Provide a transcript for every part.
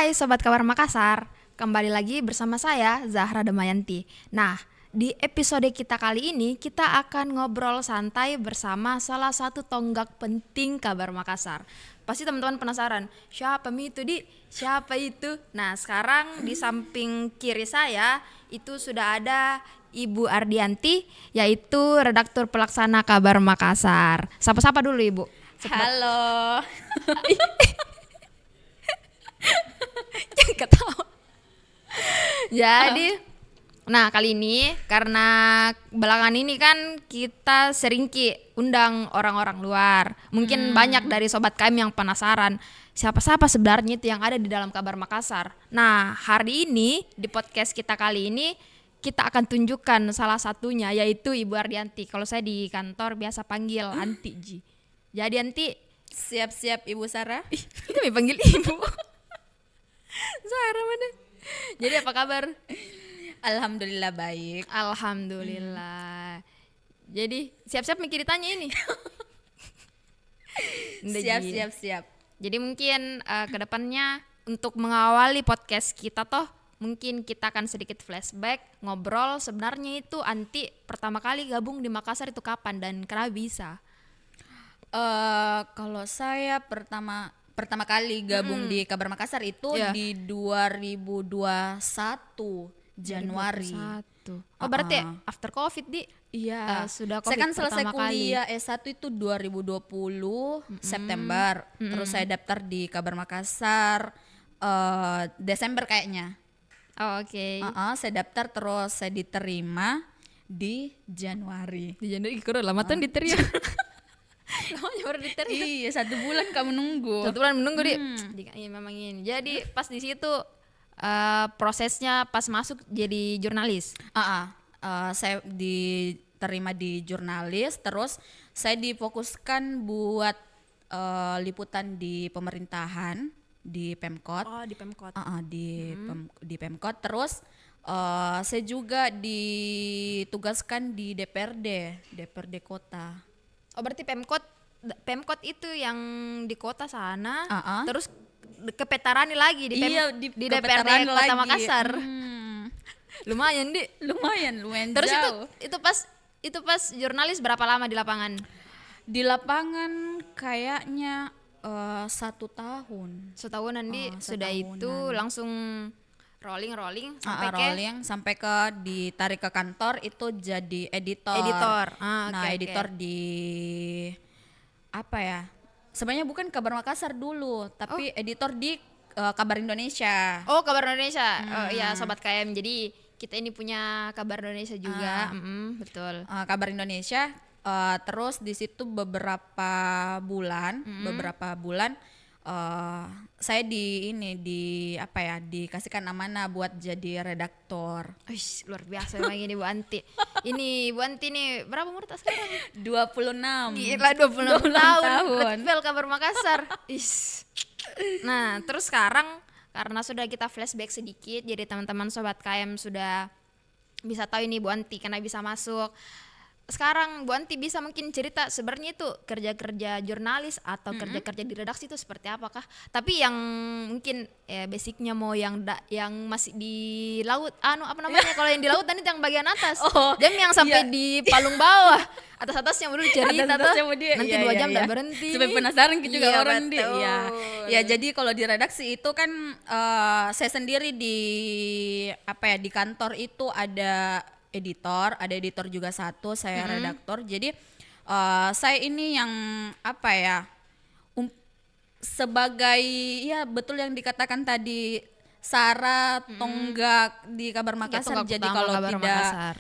Hai Sobat Kabar Makassar, kembali lagi bersama saya Zahra Damayanti. Nah, di episode kita kali ini kita akan ngobrol santai bersama salah satu tonggak penting Kabar Makassar. Pasti teman-teman penasaran, siapa itu Di? Siapa itu? Nah, sekarang di samping kiri saya itu sudah ada Ibu Ardianti, yaitu redaktur pelaksana Kabar Makassar. Sapa-sapa dulu Ibu. Halo. Jangan ketawa. Jadi, nah kali ini karena belakangan ini kan kita sering undang orang-orang luar. Mungkin banyak dari sobat kami yang penasaran siapa-siapa sebenarnya itu yang ada di dalam Kabar Makassar. Nah, hari ini di podcast kita kali ini kita akan tunjukkan salah satunya, yaitu Ibu Ardianti. Kalau saya di kantor biasa panggil Anti Ji. Jadi Anti, Siap-siap Ibu Sarah. kita mau panggil Ibu. Sarah mana? Jadi apa kabar? Alhamdulillah baik. Alhamdulillah. Jadi siap-siap mikir ditanya ini. Nggak, Ji. Siap. Jadi mungkin kedepannya untuk mengawali podcast kita mungkin kita akan sedikit flashback, ngobrol sebenarnya itu Anti pertama kali gabung di Makassar itu kapan dan kenapa bisa? Kalau saya pertama kali gabung di Kabar Makassar itu di 2021 Januari. 2021. Oh berarti after Covid Di? Iya, sudah saya Covid kan selesai pertama kali. kuliah S1 itu 2020 September. Terus saya daftar di Kabar Makassar Desember kayaknya. Oh, oke. Saya daftar terus saya diterima di Januari. Di Januari kurang lama tuh diterima. Lamanya baru diterima. Iya, 1 bulan kamu nunggu. 1 bulan menunggu Di. Iya memang ini. Jadi pas di situ prosesnya pas masuk jadi jurnalis. Saya diterima di jurnalis, terus saya difokuskan buat liputan di pemerintahan di Pemkot. Oh di Pemkot. Di Pemkot. Terus saya juga ditugaskan di DPRD kota. Oh berarti Pemkot itu yang di kota sana, terus ke Petarani lagi di DPRD Kepetaraan Kota lagi. Makassar. Lumayan Di. Lumayan Terus jauh. itu pas jurnalis berapa lama di lapangan? Di lapangan kayaknya 1 tahun. Setahunan Di. Sudah setahunan. itu langsung rolling sampai ke ditarik ke kantor itu jadi editor. Editor di apa ya? Sebenarnya bukan Kabar Makassar dulu, tapi editor di Kabar Indonesia. Oh Kabar Indonesia. Oh iya Sobat KM. Jadi kita ini punya Kabar Indonesia juga. Betul. Kabar Indonesia. Terus di situ beberapa bulan saya dikasihkan amanah buat jadi redaktor. Wih, luar biasa memang ini Bu Anti. Ini Bu Anti nih berapa umur sekarang? 26. Gila 26 tahun. Level Kabar Makassar. Nah, terus sekarang karena sudah kita flashback sedikit, jadi teman-teman Sobat KM sudah bisa tahu ini Bu Anti karena bisa masuk. Sekarang Bu Anti bisa mungkin cerita sebenarnya itu kerja-kerja jurnalis atau kerja-kerja di redaksi itu seperti apakah? Tapi yang mungkin basicnya mau yang masih di laut, apa namanya kalau yang di laut dan itu yang bagian atas, jam yang sampai di palung bawah, atasnya baru cerita nanti 2 jam tak berhenti. Sampai penasaran juga orang betul. Ya jadi kalau di redaksi itu kan saya sendiri di kantor itu ada editor juga satu, saya redaktor. Jadi saya ini yang sebagai betul yang dikatakan tadi Sarah tonggak di Kabar Makassar. Jadi kalau tidak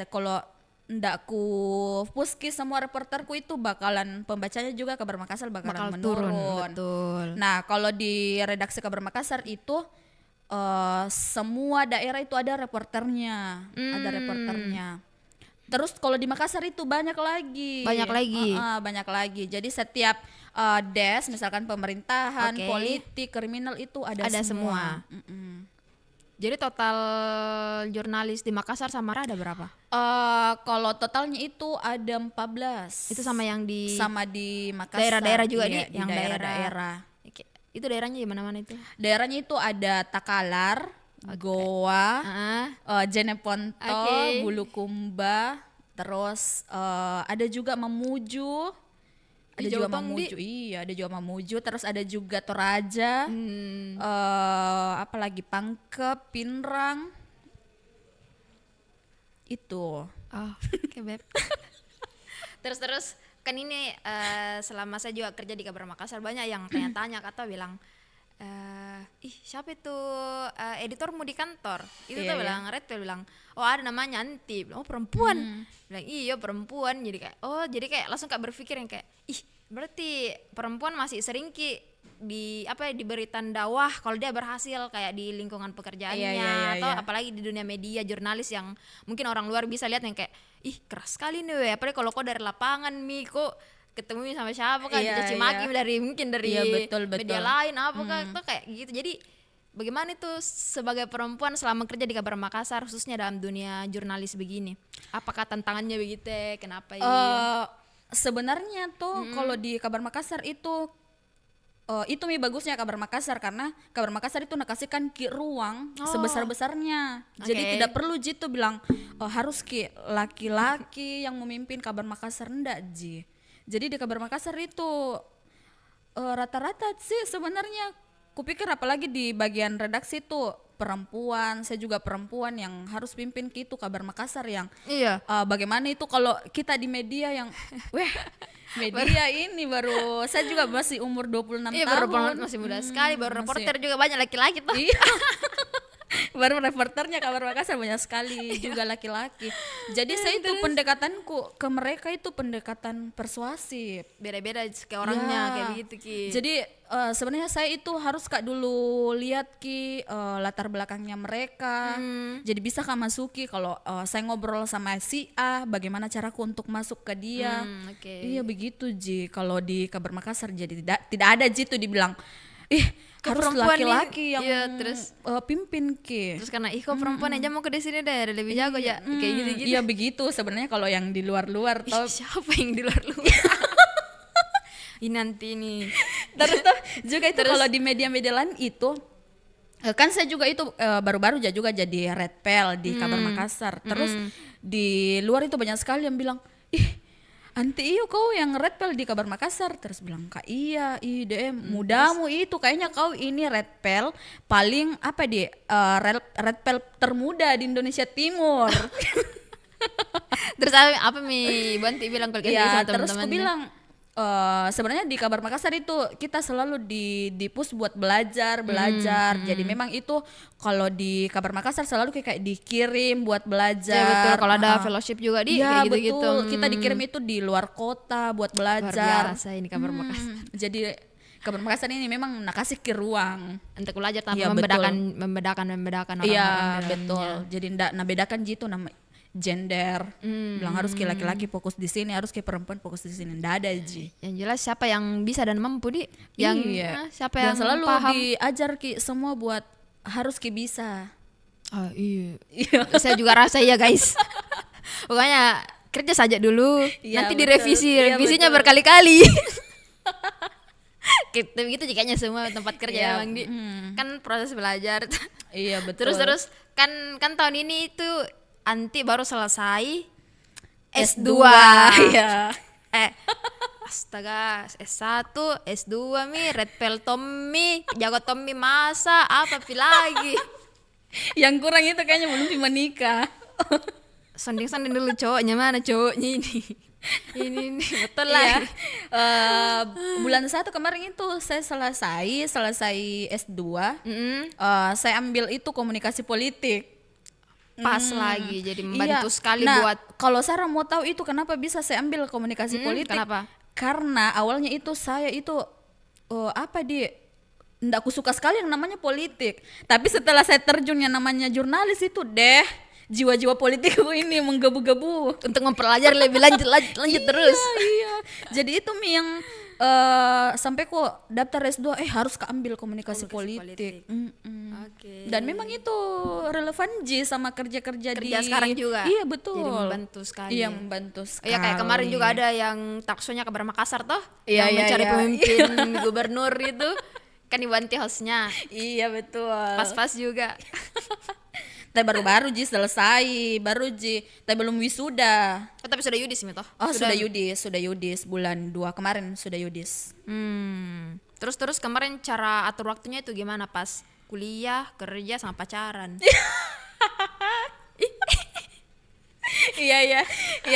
kalau ndak ku puski semua reporterku itu bakalan pembacanya juga Kabar Makassar bakalan menurun. Betul. Nah kalau di redaksi Kabar Makassar itu semua daerah itu ada reporternya. Terus kalau di Makassar itu banyak lagi. Jadi setiap desk misalkan pemerintahan, politik, kriminal itu ada semua. Jadi total jurnalis di Makassar Samara ada berapa? Kalau totalnya itu ada 14. Itu sama yang di Makassar. Daerah-daerah juga iya, di yang daerah-daerah. Itu daerahnya di mana-mana itu? Daerahnya itu ada Takalar, Goa, Jeneponto, Bulukumba, terus ada juga Mamuju. Ada juga Mamuju. Iya, ada juga Mamuju, terus ada juga Toraja. Apalagi Pangkep, Pinrang. Itu. Oh, oke, Beb. Terus kan ini selama saya juga kerja di Kabar Makassar banyak yang tanya-tanya atau bilang siapa itu editormu di kantor itu tuh bilang Red Pill bilang oh ada namanya Anti, oh perempuan, bilang iya perempuan, jadi kayak langsung kayak berpikir yang kayak berarti perempuan masih sering diberi tanda wah kalau dia berhasil kayak di lingkungan pekerjaannya atau apalagi di dunia media jurnalis yang mungkin orang luar bisa lihat yang kayak keras sekali nih apalagi kalau kok dari lapangan kok ketemu sama siapa kan dicaci maki dari betul. media lain tuh kayak gitu. Jadi bagaimana itu sebagai perempuan selama kerja di Kabar Makassar khususnya dalam dunia jurnalis begini, apakah tantangannya begitu kenapa sebenarnya tuh kalau di Kabar Makassar itu bagusnya Kabar Makassar karena Kabar Makassar itu nakasihkan ruang sebesar-besarnya. Jadi tidak perlu gitu bilang harus laki-laki yang memimpin Kabar Makassar, enggak Ji. Jadi di Kabar Makassar itu rata-rata sih sebenarnya kupikir apalagi di bagian redaksi itu perempuan, saya juga perempuan yang harus pimpin gitu Kabar Makassar yang bagaimana itu kalau kita di media yang media ini baru saya juga masih umur 26 tahun. Masih muda sekali, baru reporter juga banyak laki-laki tuh. Baru reporternya Kabar Makassar banyak sekali juga laki-laki. Jadi saya itu pendekatanku ke mereka itu pendekatan persuasif. Beda-beda kayak orangnya kayak begitu Jadi sebenarnya saya itu harus dulu lihat latar belakangnya mereka. Jadi bisa masuki kalau saya ngobrol sama si A, bagaimana caraku untuk masuk ke dia. Iya begitu Ji. Kalau di Kabar Makassar jadi tidak ada Ji tuh dibilang harus laki-laki yang terus pimpin terus karena kok perempuan aja mau ke di sini deh lebih jago ya kayak gitu-gitu. Iya begitu sebenarnya kalau yang di luar-luar tau siapa yang di luar-luar ini nanti nih terus tuh juga itu kalau di media-media lain itu kan saya juga itu baru-baru juga jadi Red Pel di Kabar Makassar. Terus di luar itu banyak sekali yang bilang Anti kau yang Red Pel di Kabar Makassar. Terus bilang Kak DM mudamu itu kayaknya kau ini Red Pel paling Red Pel termuda di Indonesia Timur. Terus apa Banti bilang kalau sama terus aku bilang sebenarnya di Kabar Makassar itu kita selalu di push buat belajar. Jadi memang itu kalau di Kabar Makassar selalu kayak dikirim buat belajar. Ya betul, kalau ada fellowship juga kayak gitu-gitu. Betul. Kita dikirim itu di luar kota buat belajar. Luar biasa ini Kabar Makassar. Jadi Kabar Makassar ini memang nakasih ruang untuk belajar tanpa membedakan orang-orang. Iya betul. Jadi ndak bedakan gitu nama gender, bilang harus laki-laki fokus di sini, harus perempuan fokus di sini, ndak ada Ji. Yang jelas siapa yang bisa dan mampu yang siapa yang selalu paham. Diajar semua buat harus bisa. Iya. Saya juga rasa guys. Pokoknya kerja saja dulu, nanti betul. Revisinya berkali-kali. Gitu kayaknya semua tempat kerja Bang Di. Kan proses belajar. Iya betul. Terus kan tahun ini itu Anti baru selesai S2. Iya. Astaga, S1, S2 Red Pel Tommy, jago Tommy masa apa lagi? Yang kurang itu kayaknya belum menikah. Sonding dulu cowoknya mana cowoknya ini? ini betul lah. Bulan 1 kemarin itu saya selesai S2. Saya ambil itu komunikasi politik. Pas lagi jadi membantu sekali buat. Kalau Sarah mau tahu itu kenapa bisa saya ambil komunikasi politik? Kenapa? Karena awalnya itu saya itu ndak suka sekali yang namanya politik. Tapi setelah saya terjun yang namanya jurnalis itu jiwa-jiwa politikku ini menggebu-gebu untuk mempelajari lebih lanjut terus. Iya. Jadi itu yang sampai kok daftar S2 harus keambil komunikasi politik. Dan memang itu relevan sama kerja sekarang juga. Iya betul. Jadi membantu sekali. Iya membantu sekali. Iya kayak kemarin juga ada yang taksonya Kabar Makassar toh yang mencari pemimpin gubernur itu. Kan Ibu Anti hostnya. Iya betul. Pas-pas juga. Tapi baru-baru Ji selesai, baru Ji. Tapi belum wisuda. Oh, tapi sudah yudis nih toh? Oh sudah yudis bulan 2 kemarin sudah yudis. Terus kemarin cara atur waktunya itu gimana pas kuliah, kerja sama pacaran? Iya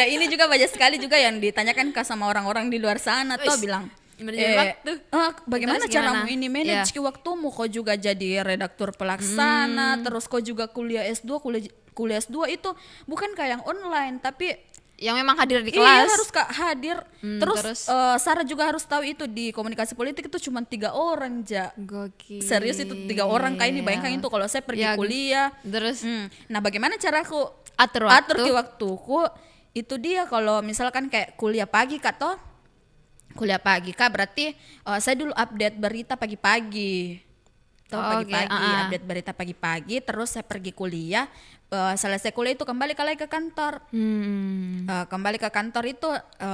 ini juga banyak sekali juga yang ditanyakan sama orang-orang di luar sana tuh bilang waktu. Bagaimana caramu ini manage waktumu? Kau juga jadi redaktur pelaksana, terus kau juga kuliah S2, kuliah S2 itu bukan kayak yang online tapi yang memang hadir di kelas. Iya harus hadir. Terus Sarah juga harus tahu itu di komunikasi politik itu cuma 3 orang aja. Gokil. Serius itu 3 orang kayak ini, bayangkan itu kalau saya pergi kuliah. Terus nah bagaimana cara aku atur waktuku? Itu dia kalau misalkan kayak kuliah pagi Kak toh. Kuliah pagi Kak berarti saya dulu update berita pagi-pagi. Update berita pagi-pagi, terus saya pergi kuliah. Selesai kuliah itu kembali ke kantor. Kembali ke kantor itu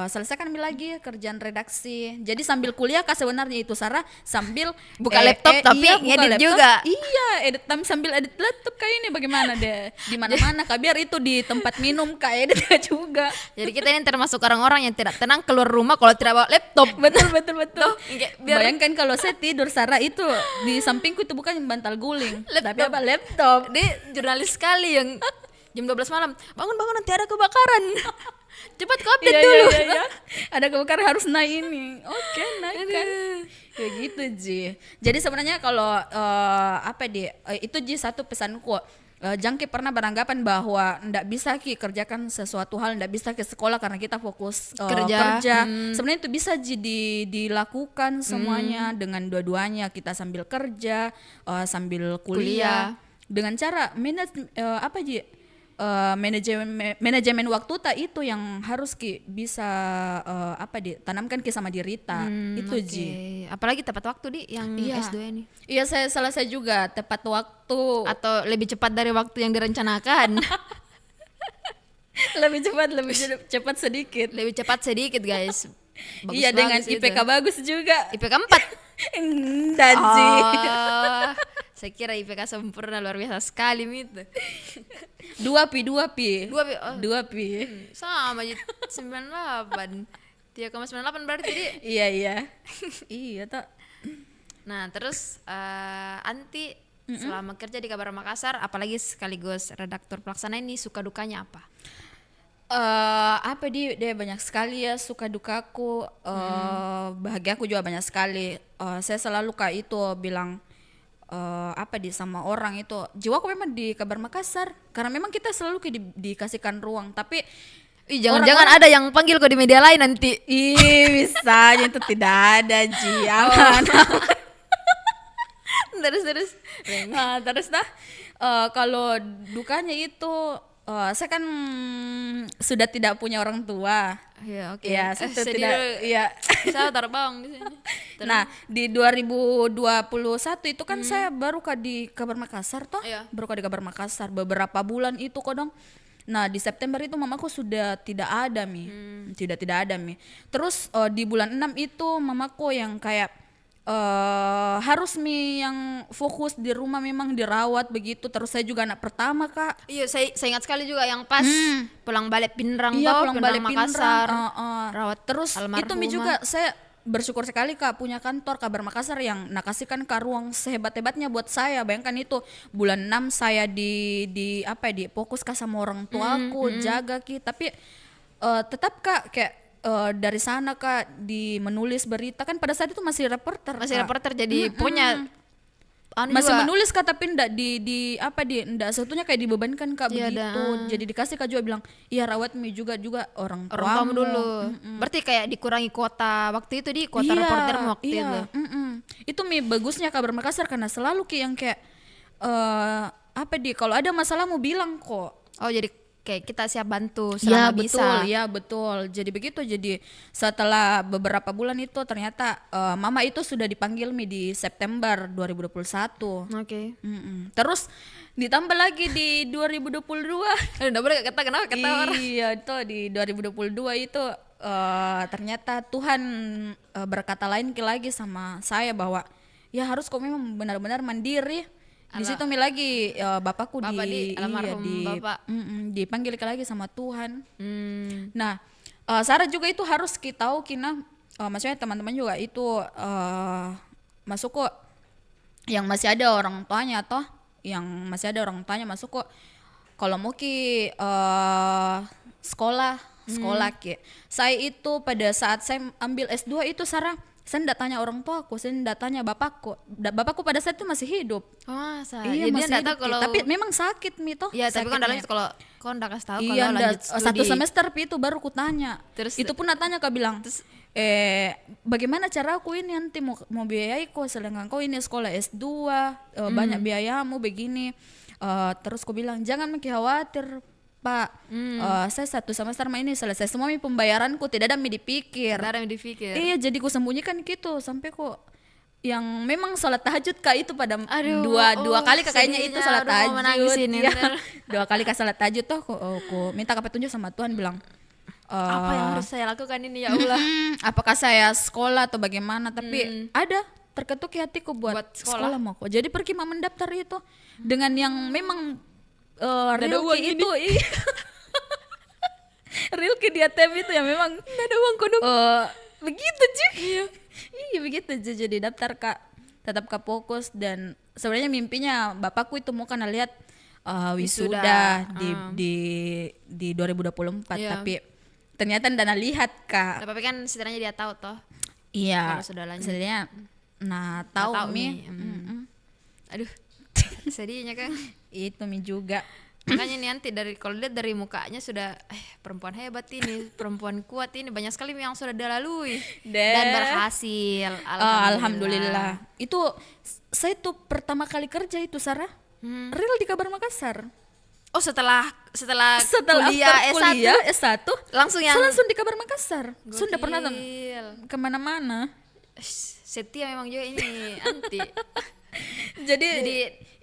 selesaikan lagi kerjaan redaksi. Jadi sambil kuliah Kak sebenarnya itu Sarah sambil buka laptop tapi ngedit juga. Iya, sambil edit laptop kayak ini bagaimana deh. Di mana-mana Kak, biar itu di tempat minum Kak edit juga. Jadi kita ini termasuk orang-orang yang tidak tenang keluar rumah kalau tidak bawa laptop. Betul. Biar bayangkan kalau saya tidur Sarah itu di sampingku itu bukan bantal guling, tapi apa laptop. Dia jurnalis sekali yang jam 12 malam bangun nanti ada kebakaran. Cepat kau update dulu. Iya. Ada kebakaran harus naik ini. Oke, naik kan. Kayak gitu Ji. Jadi sebenarnya kalau itu Ji satu pesanku. Jangki pernah beranggapan bahwa ndak bisa Ki kerjakan sesuatu hal, ndak bisa ke sekolah karena kita fokus kerja. Sebenarnya itu bisa Ji dilakukan semuanya dengan dua-duanya, kita sambil kerja, sambil kuliah. Dengan cara manajemen waktu itu yang harus Ki bisa tanamkan Ki sama diri kita. Itu Ji. Apalagi tepat waktu di yang S2 ini. Iya, saya selesai juga tepat waktu atau lebih cepat dari waktu yang direncanakan. lebih cepat sedikit. Lebih cepat sedikit guys. Iya, dengan IPK bagus juga. IPK 4. Dan Ji. Saya kira IPK sempurna luar biasa sekali itu. 2 pi. Sama aja 98. 3,98 berarti dia. Iya tak. Nah terus Anti selama kerja di Kabar Makassar, apalagi sekaligus redaktur pelaksana ini, suka dukanya apa? Dia banyak sekali ya suka dukaku. Bahagiaku juga banyak sekali. Saya selalu kayak itu bilang sama orang itu, jiwaku memang di Kabar Makassar karena memang kita selalu dikasihkan ruang. Tapi jangan-jangan ada yang panggil kok di media lain nanti. Bisanya itu tidak ada Ji. Aman. Terus kalau dukanya itu saya kan sudah tidak punya orang tua. Ya, oke. Ya, Saya terbang di sini. Nah, di 2021 itu kan saya baru di Kabar Makassar toh. Baru di Kabar Makassar beberapa bulan itu kodong. Nah, di September itu mamaku sudah tidak ada tidak ada. Terus di bulan 6 itu mamaku yang kayak harus yang fokus di rumah, memang dirawat begitu. Terus saya juga anak pertama Kak. Iya, saya ingat sekali juga yang pas pulang balik Pinrang pulang balik Makassar. Rawat terus itu juga saya bersyukur sekali Kak punya kantor Kabar Makassar yang nakasihkan Kak ruang sehebat-hebatnya buat saya. Bayangkan itu bulan 6 saya di fokus Kak sama orang tuaku, jaga Ki. Tapi tetap Kak kayak dari sana Kak di menulis berita kan pada saat itu masih reporter jadi punya masih juga menulis Kak, tapi ndak ndak seutuhnya kayak dibebankan Kak begitu. Jadi dikasih Kak juga bilang, "Iya rawat juga orang tuamu dulu." Berarti kayak dikurangi kuota waktu itu di kuota reporter waktu itu. Itu bagusnya Kabar Makassar karena selalu yang kayak kalau ada masalah mau bilang kok. Oh, jadi kayak kita siap bantu selama bisa. Ya betul. Jadi begitu. Jadi setelah beberapa bulan itu ternyata mama itu sudah dipanggil di September 2021. Oke. Terus ditambah lagi di 2022. Udah boleh kata orang. Iya, itu di 2022 itu ternyata Tuhan berkata lain lagi sama saya bahwa ya harus kok memang benar-benar mandiri. Di situ mi lagi bapakku almarhum bapak dipanggil lagi sama Tuhan. Nah, Sarah juga itu harus kita tahu kina maksudnya teman-teman juga itu masuk kok yang masih ada orang tuanya masuk kok kalau mau sekolah ki. Saya itu pada saat saya ambil S2 itu Sarah, saya tidak tanya orang tua aku, saya tidak tanya bapakku. Bapakku pada saat itu masih hidup. Iya, masih dia hidup kalau tapi memang sakit mito. Iya, tapi kan dalam kalau kau ndak kasih tahu kalau lanjut studi. 1 semester itu baru ku tanya. Terus itu pun tanya kau bilang, bagaimana cara aku ini nanti mau biayai kau sedangkan kau ini sekolah S2 banyak biayamu begini. Terus ku bilang jangan khawatir Pak, saya 1 semester ini selesai semua pembayaranku, tidak ada yang dipikir. Iya, jadi ku sembunyikan gitu sampai kok yang memang sholat tahajud kak itu pada dua kali kayaknya itu sholat tahajud ya. 2 kali kak sholat tahajud tuh aku minta petunjuk sama Tuhan bilang apa yang harus saya lakukan ini ya Allah. Apakah saya sekolah atau bagaimana, tapi ada terketuk hatiku buat sekolah mau kok. Jadi pergi mendaftar itu dengan yang memang Rilki itu Rilki di ATM itu ya memang nggak ada uang kodok begitu sih. Iya begitu aja, jadi daftar kak, tetap kak fokus. Dan sebenarnya mimpinya bapakku itu mau karena lihat wisuda di 2024 tapi ternyata dana lihat kak. Tapi kan setidaknya dia tahu toh. Iya setidaknya tahu mi. Aduh sedihnya kan. Itu mi juga. Makanya nih nanti kalau lihat dari mukanya sudah perempuan hebat ini, perempuan kuat ini, banyak sekali yang sudah dilalui dan berhasil. Alhamdulillah. Itu saya tuh pertama kali kerja itu Sarah, real di Kabar Makassar. Oh setelah kuliah S1 langsung di Kabar Makassar. Sudah pernah kemana-mana. Setia memang juga ini anti. Jadi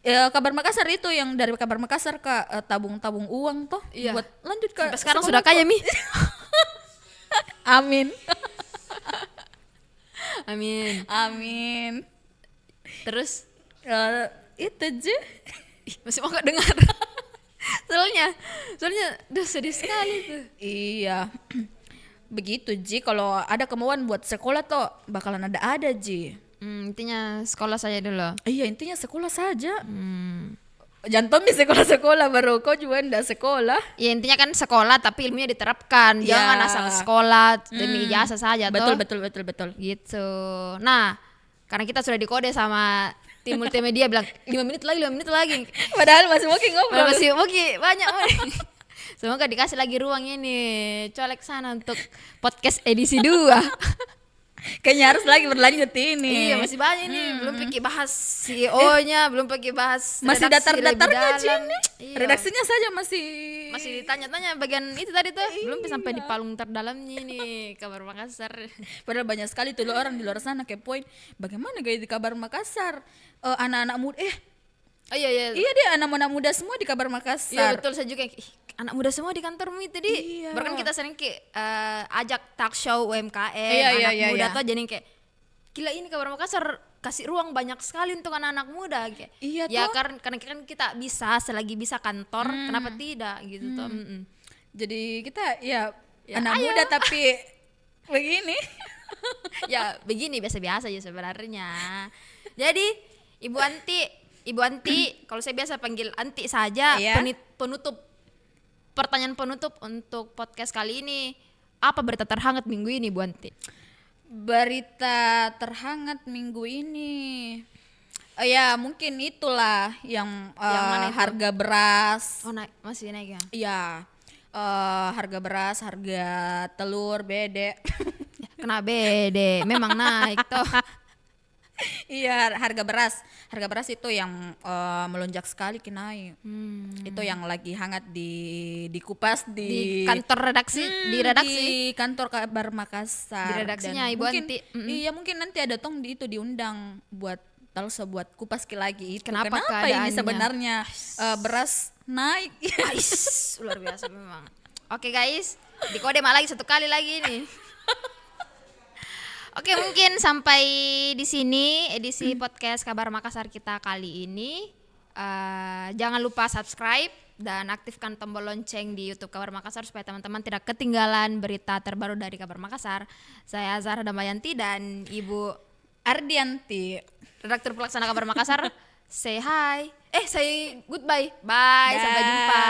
Kabar Makassar itu yang dari Kabar Makassar ke tabung uang toh buat lanjut ke sampai sekarang sudah kaya mi. Amin. Terus itu aja. Masih mau gak dengar. soalnya udah sedih sekali tuh. Iya. Begitu Ji, kalau ada kemauan buat sekolah toh bakalan ada Ji. Intinya sekolah saja dulu. Iya intinya sekolah saja. Jangan sekolah baru kau juga ndak sekolah. Ya intinya kan sekolah tapi ilmunya diterapkan. Jangan asal sekolah demi ijazah saja betul, toh. Betul. Gitu. Nah, karena kita sudah dikode sama tim multimedia bilang 5 menit lagi. Padahal masih mau ngobrol. Masih mau banyak. Semoga dikasih lagi ruang ini. Colek sana untuk podcast edisi 2. Kayaknya harus lagi berlanjut ini. Iya masih banyak nih. Belum pergi bahas CEO-nya, belum pergi bahas masih datar-datarnya Cini. Iya. Redaksinya saja masih ditanya-tanya bagian itu tadi tuh. Belum sampai di palung terdalamnya nih Kabar Makassar. Padahal banyak sekali tuh orang di luar sana kepoin bagaimana gaya di Kabar Makassar. Anak-anak muda iya dia anak-anak muda semua di Kabar Makassar. Iya betul, saya juga anak muda semua di kantormu itu Iya. Baru kan kita sering ajak talk show UMKM Iya, muda tuh jadi kayak gila ini Kabar Makassar kasih ruang banyak sekali untuk anak-anak muda kayak. Iya ya toh. karena kan kita bisa selagi bisa kantor kenapa tidak gitu toh. Jadi kita ya anak muda tapi begini. Ya begini biasa-biasa aja sebenarnya. Jadi Ibu Anti, kalau saya biasa panggil Anti saja. Pertanyaan penutup untuk podcast kali ini, apa berita terhangat minggu ini Bu Anti? Berita terhangat minggu ini ya mungkin itulah yang mana itu? harga beras. Masih naik ya? Iya, harga beras, harga telur, bede. Kena bede, memang naik toh. Iya, harga beras itu yang melonjak sekali naik. Itu yang lagi hangat dikupas di kantor redaksi, di redaksi di kantor Kabar Makassar. Di redaksinya Ibu Anti. Iya, mungkin nanti ada diundang buat buat kupas lagi itu. Kenapa ini sebenarnya beras naik? Luar biasa memang. Oke guys, dikode lagi 1 kali lagi nih. Oke, mungkin sampai di sini edisi podcast Kabar Makassar kita kali ini. Jangan lupa subscribe dan aktifkan tombol lonceng di YouTube Kabar Makassar supaya teman-teman tidak ketinggalan berita terbaru dari Kabar Makassar. Saya Zahra Damayanti dan Ibu Ardianti, redaktur pelaksana Kabar Makassar. Say hi. Say goodbye. Bye. Sampai jumpa.